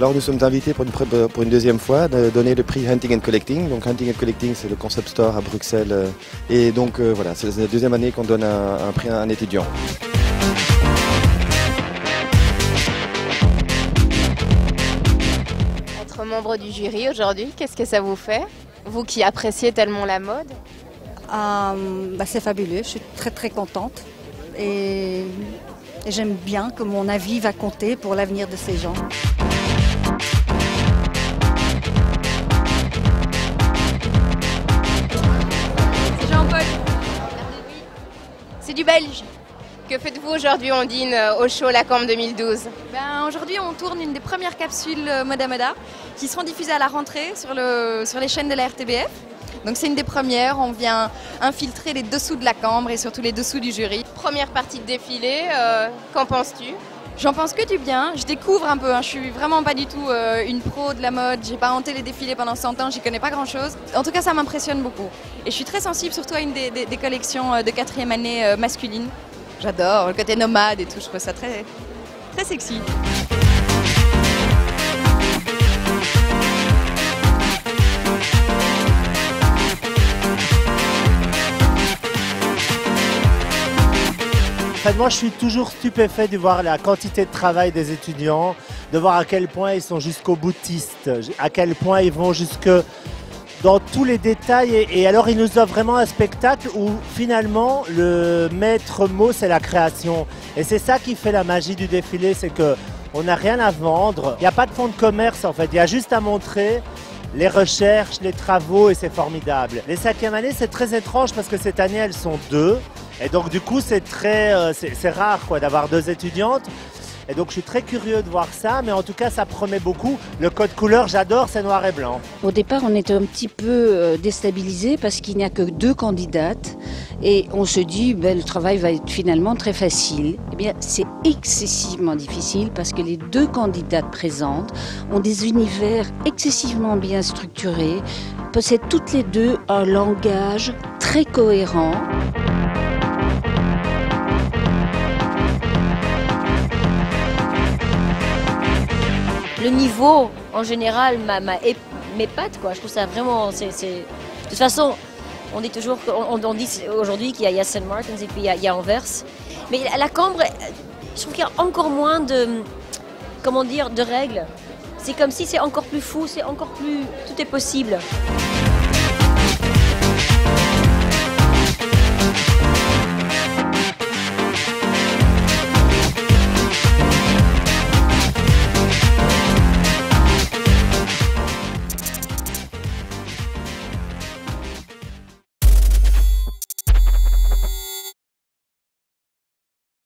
Alors nous sommes invités pour une deuxième fois de donner le prix Hunting and Collecting. Donc Hunting and Collecting, c'est le concept store à Bruxelles. Et donc voilà, c'est la deuxième année qu'on donne un prix à un étudiant. Être membre du jury aujourd'hui, qu'est-ce que ça vous fait? Vous qui appréciez tellement la mode? C'est fabuleux, je suis très contente et j'aime bien que mon avis va compter pour l'avenir de ces gens. C'est Jean-Paul. C'est du belge. Que faites-vous aujourd'hui, Ondine, au show Lacambre 2012? Aujourd'hui, on tourne une des premières capsules Moda Moda qui seront diffusées à la rentrée sur les chaînes de la RTBF. Donc c'est une des premières, on vient infiltrer les dessous de Lacambre et surtout les dessous du jury. Première partie de défilé, qu'en penses-tu? J'en pense que du bien, je découvre un peu, je suis vraiment pas du tout une pro de la mode, j'ai pas hanté les défilés pendant 100 ans, j'y connais pas grand chose. En tout cas ça m'impressionne beaucoup. Et je suis très sensible surtout à une des collections de 4e année masculine. J'adore le côté nomade et tout, je trouve ça très sexy. En fait, moi, je suis toujours stupéfait de voir la quantité de travail des étudiants, de voir à quel point ils sont jusqu'au boutiste, à quel point ils vont jusque dans tous les détails. Et alors, ils nous offrent vraiment un spectacle où, finalement, le maître mot, c'est la création. Et c'est ça qui fait la magie du défilé, c'est qu'on n'a rien à vendre. Il n'y a pas de fonds de commerce, en fait. Il y a juste à montrer les recherches, les travaux, et c'est formidable. Les 5e années, c'est très étrange parce que cette année, elles sont 2. Et donc du coup c'est rare d'avoir 2 étudiantes. Et donc je suis très curieux de voir ça, mais en tout cas ça promet beaucoup. Le code couleur, j'adore, c'est noir et blanc. Au départ on était un petit peu déstabilisés parce qu'il n'y a que 2 candidates. Et on se dit le travail va être finalement très facile. Eh bien c'est excessivement difficile parce que les 2 candidates présentes ont des univers excessivement bien structurés, possèdent toutes les 2 un langage très cohérent. Le niveau, en général, m'épate, quoi. Je trouve ça vraiment... De toute façon, on dit toujours, on dit aujourd'hui qu'il y a Saint Martins et puis il y a Anvers. Mais à Lacambre, je trouve qu'il y a encore moins de règles. C'est comme si c'est encore plus fou, c'est encore plus... Tout est possible.